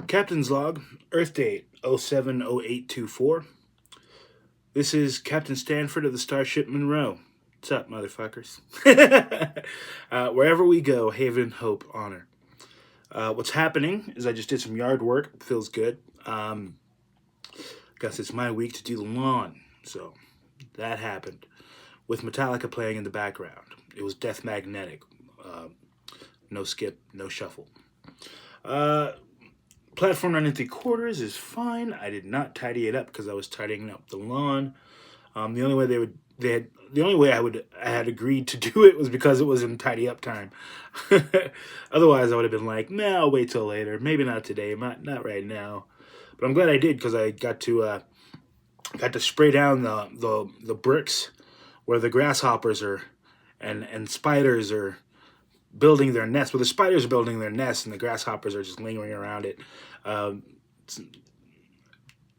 Captain's log, Earth date 070824. This is Captain Stanford of the Starship Monroe. What's up, motherfuckers? Wherever we go, haven, hope, honor. What's happening is I just did some yard work. It feels good. Guess it's my week to do the lawn. So that happened with Metallica playing in the background. It was death magnetic. No skip, no shuffle. Platform 9 3/4 is fine. I did not tidy it up because I was tidying up the lawn. The only way I had agreed to do it was because it was in tidy up time. Otherwise, I would have been like, nah, I'll wait till later. Maybe not today, not right now. But I'm glad I did because I got to spray down the bricks where the grasshoppers are and spiders are building their nests. Well, the spiders are building their nests and the grasshoppers are just lingering around it.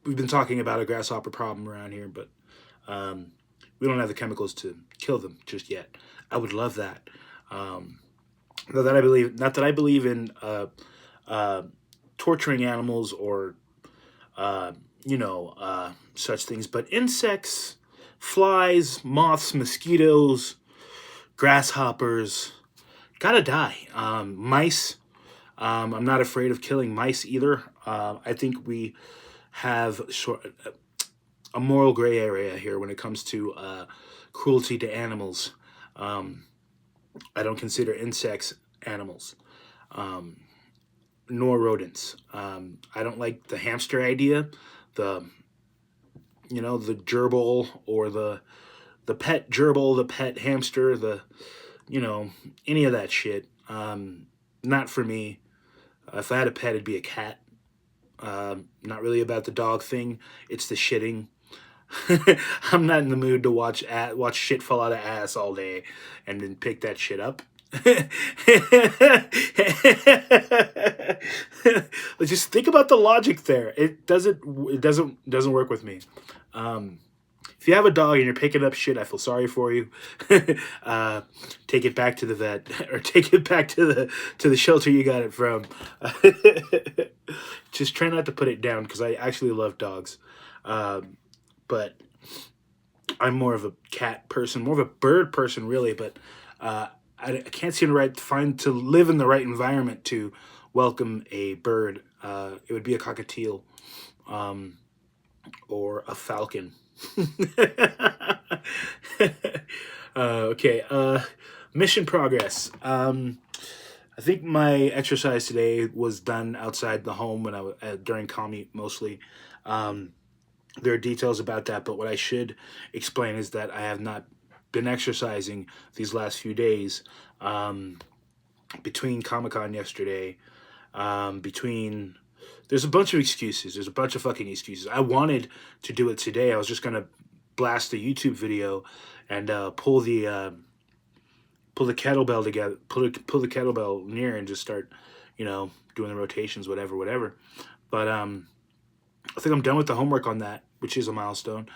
We've been talking about a grasshopper problem around here, but we don't have the chemicals to kill them just yet. I would love that. Not that I believe in torturing animals or such things, but insects, flies, moths, mosquitoes, grasshoppers gotta die. Mice. I'm not afraid of killing mice either. I think we have a moral gray area here when it comes to cruelty to animals. I don't consider insects animals, nor rodents. I don't like the hamster idea, the gerbil or the pet gerbil, the pet hamster, any of that shit. Not for me. If I had a pet, it'd be a cat. Not really about the dog thing. It's the shitting. I'm not in the mood to watch shit fall out of ass all day and then pick that shit up. Just think about the logic there. It doesn't work with me. If you have a dog and you're picking up shit, I feel sorry for you. Take it back to the vet or take it back to the shelter you got it from. Just try not to put it down because I actually love dogs. But I'm more of a cat person, more of a bird person, really. But I can't seem to live in the right environment to welcome a bird. It would be a cockatiel or a falcon. Okay. Mission progress. I think my exercise today was done outside the home when I was during commute mostly. There are details about that, but what I should explain is that I have not been exercising these last few days. Between Comic-Con yesterday, there's a bunch of excuses. There's a bunch of fucking excuses. I wanted to do it today. I was just gonna blast a YouTube video and pull the kettlebell together, pull the kettlebell near, and just start, doing the rotations, whatever. But I think I'm done with the homework on that, which is a milestone.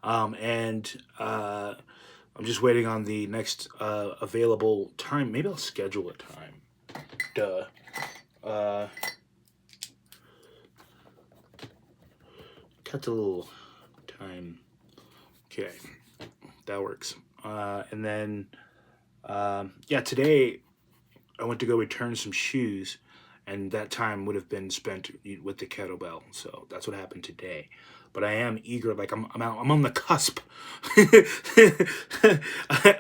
And I'm just waiting on the next available time. Maybe I'll schedule a time. Duh. Cut the little time. Okay, that works. And then, today I went to go return some shoes, and that time would have been spent with the kettlebell. So that's what happened today. But I am eager, like I'm on the cusp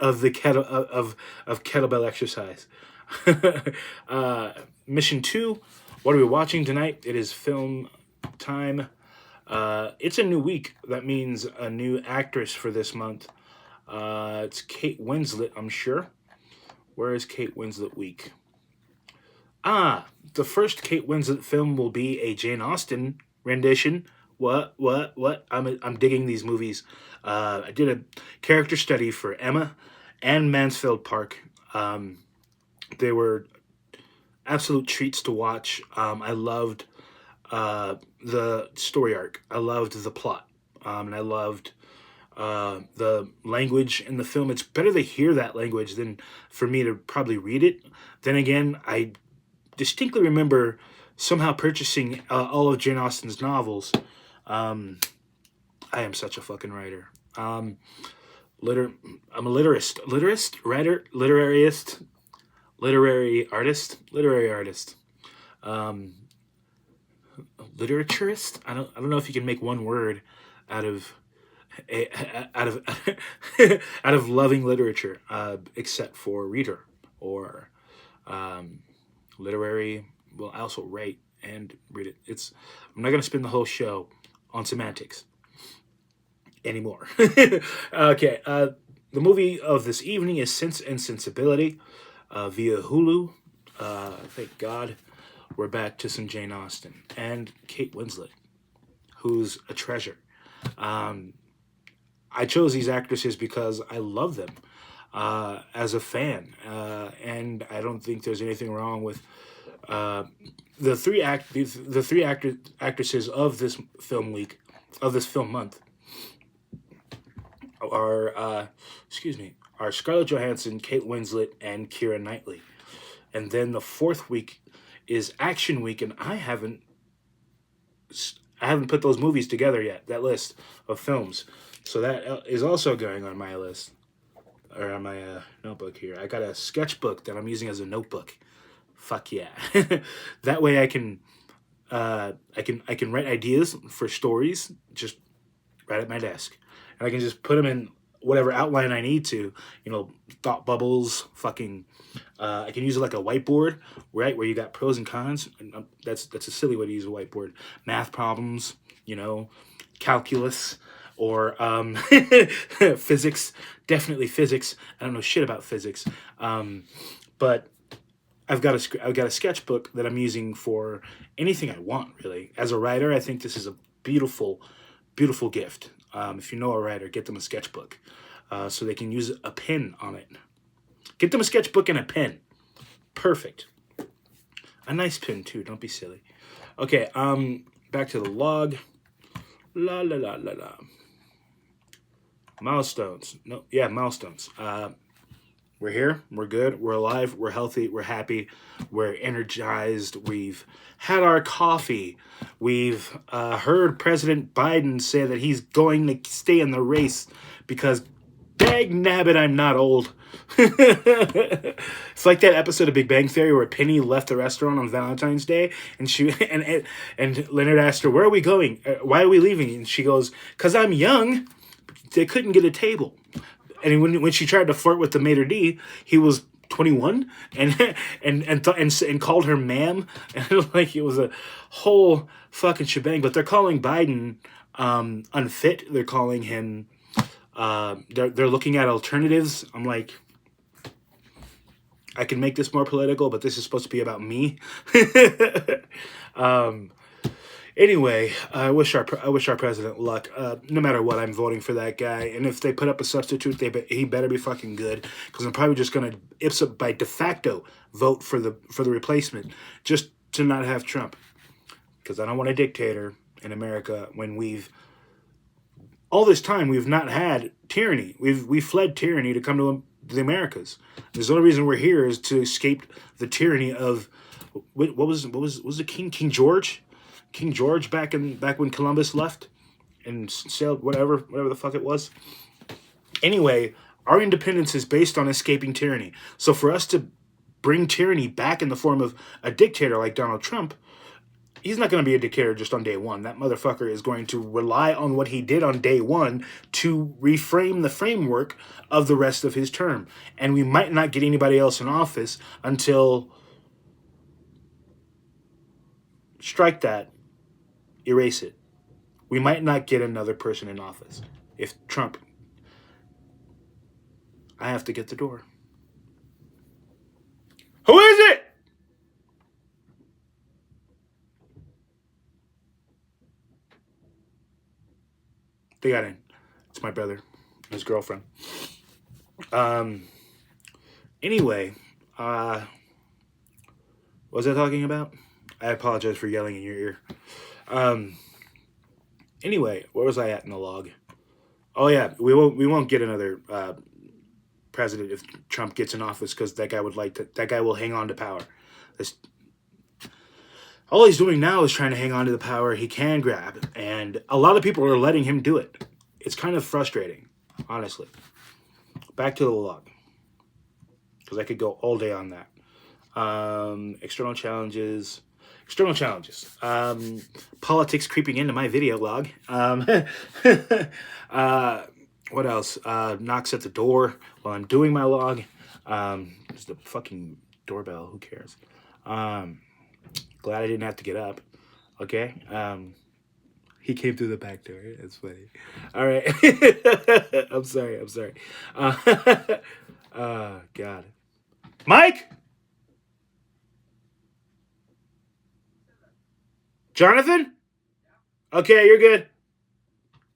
of the kettlebell exercise. Mission 2. What are we watching tonight? It is film time. It's a new week. That means a new actress for this month. It's Kate Winslet, I'm sure. Where is Kate Winslet week? The first Kate Winslet film will be a Jane Austen rendition. What? I'm digging these movies. I did a character study for Emma and Mansfield Park. They were absolute treats to watch. I loved the story arc. I loved the plot. And I loved the language in the film. It's better to hear that language than for me to probably read it. Then again, I distinctly remember somehow purchasing all of Jane Austen's novels. I am such a fucking writer. Liter- I'm a writer, literary artist, um, literaturist. I don't know if you can make one word out of out of out of loving literature, except for reader or um, literary. Well, I also write and read it. It's I'm not gonna spend the whole show on semantics anymore. Okay, the movie of this evening is Sense and Sensibility via Hulu. Thank God we're back to some Jane Austen and Kate Winslet, who's a treasure. Um, I chose these actresses because I love them as a fan, and I don't think there's anything wrong with uh, the three actresses of this film week, of this film month are are Scarlett Johansson, Kate Winslet, and Keira Knightley. And then the fourth week is Action Week, and I haven't put those movies together yet. That list of films, so that is also going on my list or on my notebook here. I got a sketchbook that I'm using as a notebook. Fuck yeah! That way I can write ideas for stories just right at my desk, and I can just put them in whatever outline I need to. Thought bubbles, fucking. I can use it like a whiteboard, right, where you got pros and cons. And that's a silly way to use a whiteboard. Math problems, calculus, or physics. Definitely physics. I don't know shit about physics, but I've got a sketchbook that I'm using for anything I want, really. As a writer, I think this is a beautiful, beautiful gift. If you know a writer, get them a sketchbook so they can use a pen on it. Get them a sketchbook and a pen. Perfect. A nice pen too. Don't be silly. Okay. Back to the log. La la la la la. Milestones. No. Yeah. Milestones. We're here. We're good. We're alive. We're healthy. We're happy. We're energized. We've had our coffee. We've heard President Biden say that he's going to stay in the race because, dag nabbit, I'm not old. It's like that episode of Big Bang Theory where Penny left the restaurant on Valentine's Day, and and Leonard asked her, "Where are we going? Why are we leaving?" And she goes, "'Cause I'm young." They couldn't get a table. And when she tried to flirt with the maitre d', he was 21 and called her ma'am, and like it was a whole fucking shebang. But they're calling Biden unfit. They're calling him. They're looking at alternatives. I'm like, I can make this more political, but this is supposed to be about me. Anyway, I wish our president luck. No matter what, I'm voting for that guy. And if they put up a substitute, he better be fucking good. Because I'm probably just gonna ipso by de facto vote for the replacement, just to not have Trump. Because I don't want a dictator in America when all this time we've not had tyranny. We fled tyranny to come to the Americas. The only reason we're here is to escape the tyranny of what was the King George. King George back when Columbus left and sailed whatever the fuck it was. Anyway, our independence is based on escaping tyranny. So for us to bring tyranny back in the form of a dictator like Donald Trump, he's not going to be a dictator just on day one. That motherfucker is going to rely on what he did on day one to reframe the framework of the rest of his term. And we might not get anybody else in office until... Strike that. Erase it. We might not get another person in office. If Trump... I have to get the door. Who is it? They got in. It's my brother. His girlfriend. Anyway, what was I talking about? I apologize for yelling in your ear. Anyway, where was I at in the log? Oh yeah, we won't get another president if Trump gets in office because that guy will hang on to power. all he's doing now is trying to hang on to the power he can grab, and a lot of people are letting him do it. It's kind of frustrating, honestly. Back to the log, because I could go all day on that. External challenges. External challenges. Politics creeping into my video log. What else? Knocks at the door while I'm doing my log. It's the fucking doorbell. Who cares? Glad I didn't have to get up. Okay. He came through the back door. That's funny. All right. I'm sorry. God. Mike? Jonathan? Okay, you're good.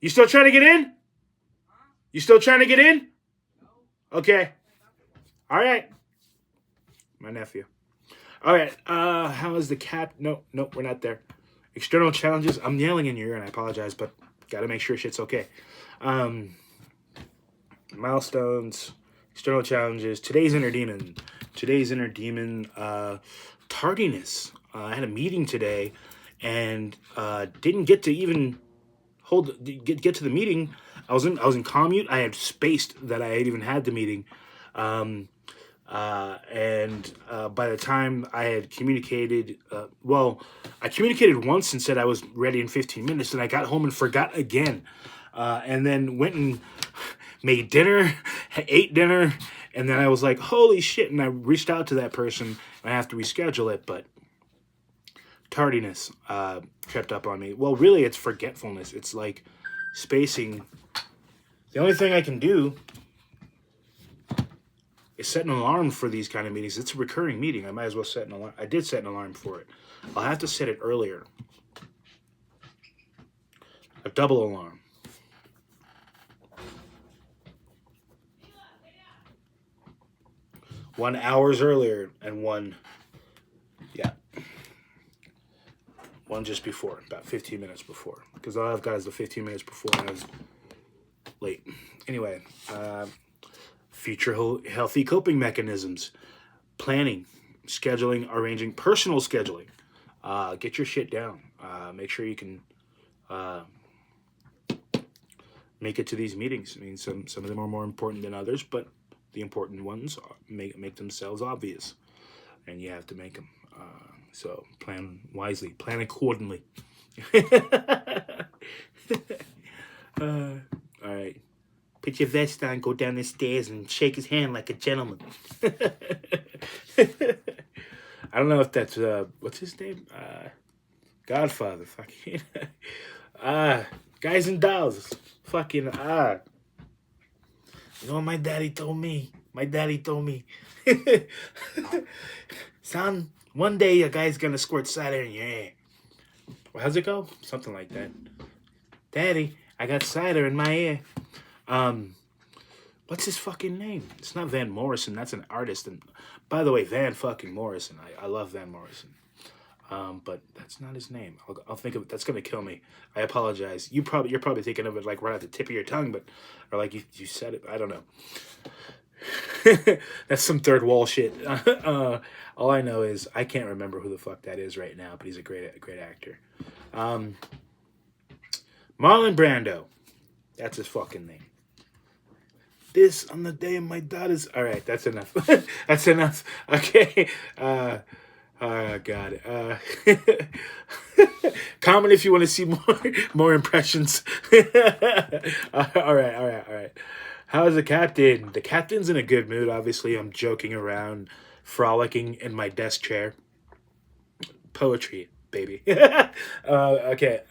You still trying to get in? You still trying to get in? Okay. All right. My nephew. All right. How is the cat? No, we're not there. External challenges. I'm yelling in your ear, and I apologize, but got to make sure shit's okay. Milestones. External challenges. Today's inner demon. Tardiness. I had a meeting today, and didn't get to even get to the meeting. I was in commute. I had spaced that I had even had the meeting. And by the time I had communicated, I communicated once and said I was ready in 15 minutes, and I got home and forgot again. And then went and made dinner, ate dinner, and then I was like, holy shit, and I reached out to that person, and I have to reschedule it, but tardiness crept up on me. Well, really, it's forgetfulness. It's like spacing. The only thing I can do is set an alarm for these kind of meetings. It's a recurring meeting. I might as well set an alarm. I did set an alarm for it. I'll have to set it earlier. A double alarm. One hours earlier and one just before, about 15 minutes before. Because all I've got is the 15 minutes before, and I was late. Anyway, future healthy coping mechanisms, planning, scheduling, arranging, personal scheduling. Get your shit down. Make sure you can make it to these meetings. I mean, some of them are more important than others, but the important ones make themselves obvious, and you have to make them. So plan wisely, plan accordingly. All right. Put your vest on, go down the stairs, and shake his hand like a gentleman. I don't know if that's, what's his name? Godfather. Fucking. Guys and dolls. Fucking, You know what my daddy told me? Son, one day a guy's gonna squirt cider in your hair. Well, how's it go? Something like that. Daddy, I got cider in my ear. What's his fucking name? It's not Van Morrison. That's an artist. And by the way, Van fucking Morrison. I love Van Morrison. But that's not his name. I'll think of it. That's gonna kill me. I apologize. You're probably thinking of it like right at the tip of your tongue, or like you said it. I don't know. That's some third wall shit. All I know is I can't remember who the fuck that is right now, but he's a great actor. Marlon Brando. That's his fucking name. This on the day of my daughter's. All right, that's enough. That's enough. Okay. Oh God. Comment if you want to see more impressions. All right. How's the captain? The captain's in a good mood. Obviously, I'm joking around, frolicking in my desk chair. Poetry, baby. Okay.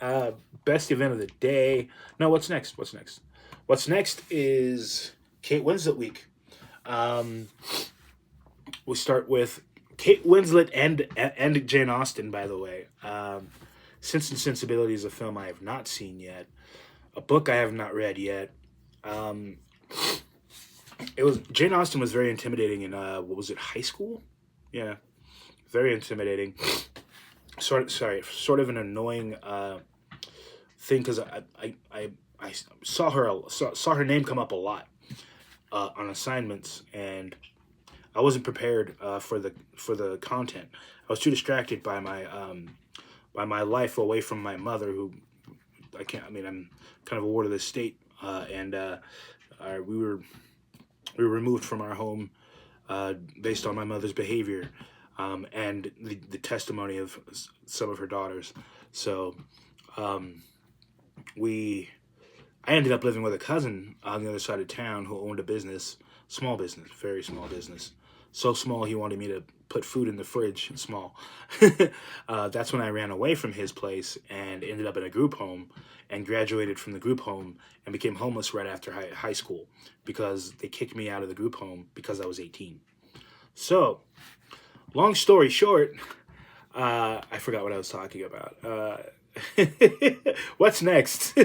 Best event of the day. No, what's next? What's next is Kate Winslet week. We start with Kate Winslet and Jane Austen, by the way. Sense and Sensibility is a film I have not seen yet. A book I have not read yet. Jane Austen was very intimidating in what was it, high school? Yeah, very intimidating. Sort of an annoying thing, because I saw her name come up a lot on assignments, and I wasn't prepared for the content. I was too distracted by my my life away from my mother, who I can't. I mean, I'm kind of a ward of the state, and we were removed from our home based on my mother's behavior and the testimony of some of her daughters. So we I ended up living with a cousin on the other side of town who owned a business, small business, very small business. So small he wanted me to put food in the fridge. Small. That's when I ran away from his place and ended up in a group home and graduated from the group home and became homeless right after high school because they kicked me out of the group home because I was 18. So, long story short, I forgot what I was talking about. What's next?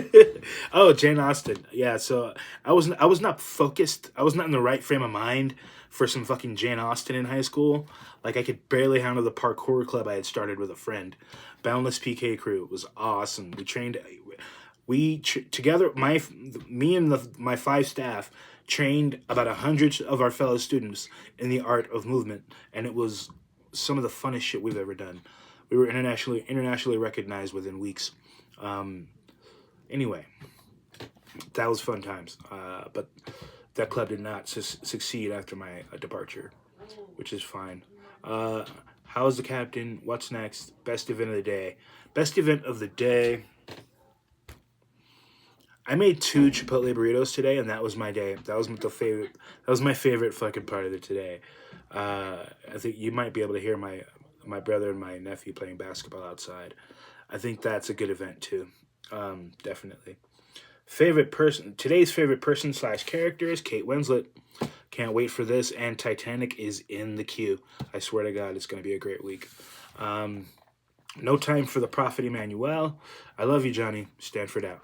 Oh, Jane Austen. Yeah, so I was not focused. I was not in the right frame of mind for some fucking Jane Austen in high school. Like I could barely handle the parkour club I had started with a friend. Boundless PK crew was awesome. We trained. Together. Me and my 5 staff trained about 100 of our fellow students in the art of movement, and it was some of the funnest shit we've ever done. We were internationally recognized within weeks. Anyway, that was fun times. But that club did not succeed after my departure, which is fine. How's the captain? What's next? Best event of the day. Best event of the day. I made 2 Chipotle burritos today, and that was my day. That was my favorite fucking part of it today. I think you might be able to hear my brother and my nephew playing basketball outside. I think that's a good event too. Definitely. Today's favorite person / character is Kate Winslet. Can't wait for this, and Titanic is in the queue. I swear to God, it's going to be a great week. No time for the Prophet Emmanuel. I love you, Johnny. Stanford out.